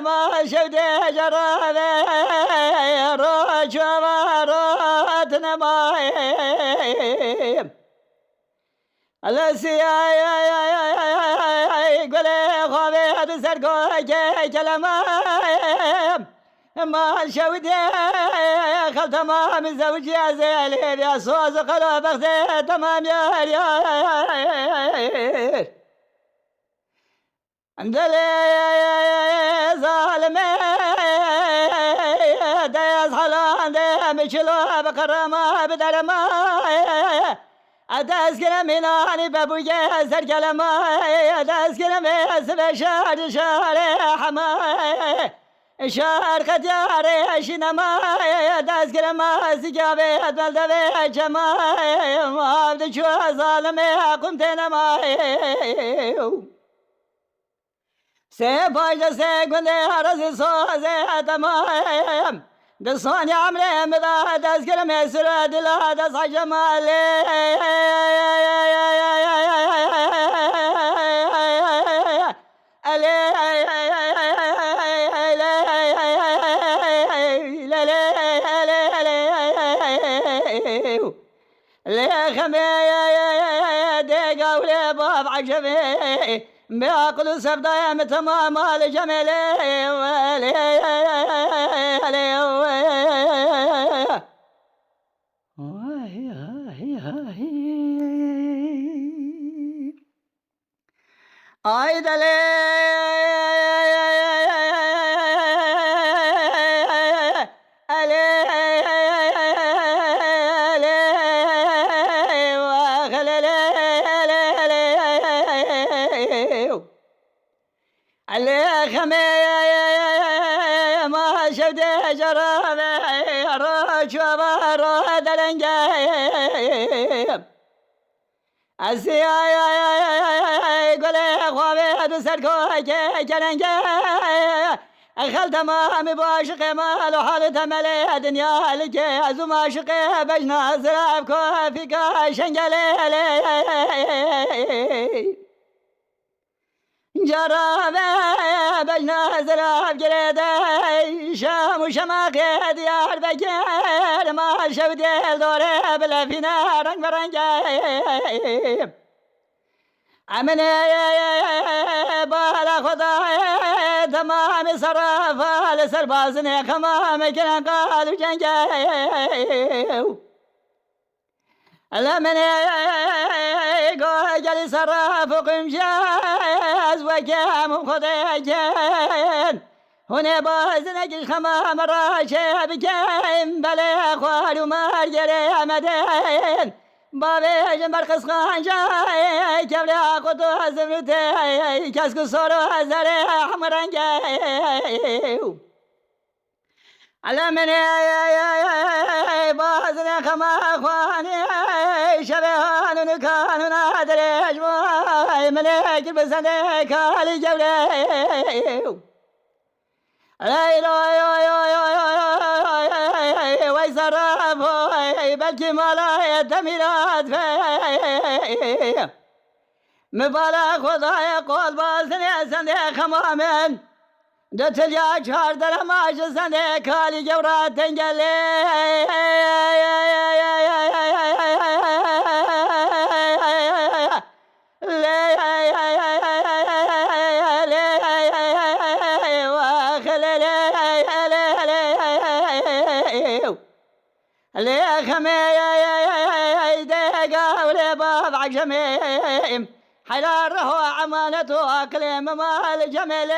ما شفت جرابي روج ومرات نمايم الاسياي قولي خوابي تسرقوك كلمايم ما شفت خل تمام زوجي زيلي يا صوز قلوب اختي تمام يا ريال عندلي ظالمي دايز حلان دي مشلو بقرما بدرما اداز كلميناني بابويا زر كلما اداز كلمي سبشار شاري حماي شارقة ياري شنما اداز كلما سجابي اتبلدبي جماي ما عبد شو ظالمي قمت نماي سيباج سيقول هرزي صوزي تمام دصاني عمري مذا تذكر مسر دلا دص جمالي قولي باب عجبي بأقل سبدا تمام الجميلي ما شفت جرابي روج ومرات الانجايب السياي قولي خوابي تسرقوك كلنجايب خل تمام باشقي مال وحال تملي دنيا لك ازم عاشقي بجنا زراب كوفيك شنجلي جرابي بجنا زراب جريدي شام وشماقي ديار بكير ما شودي الدوري بلا فينا رنگ برنجي عمني بالا خداي تمام صرف لسربازني خمام كنا قالوا جنجي لمني قول صرف وقمشاز وكام خديجين هنا بازنك الخمام راشي بكيم بلا خوال ومارجري مدين بابي جنبر قسخان جاي كبري قطو زمرتي كاسكو صورو زري حمرنجي على مني بازني خما اخواني شبهان ونكان ونادري اجواي ملك بسني كالي جبري ويسرف بلكي مالا يتميرات في مبالغ خداي قول بازني سندي خمامن دتل يا جار درماج سندي كالي جورات تنجلي عجمي حلال هو عمانته أكلم مال جميل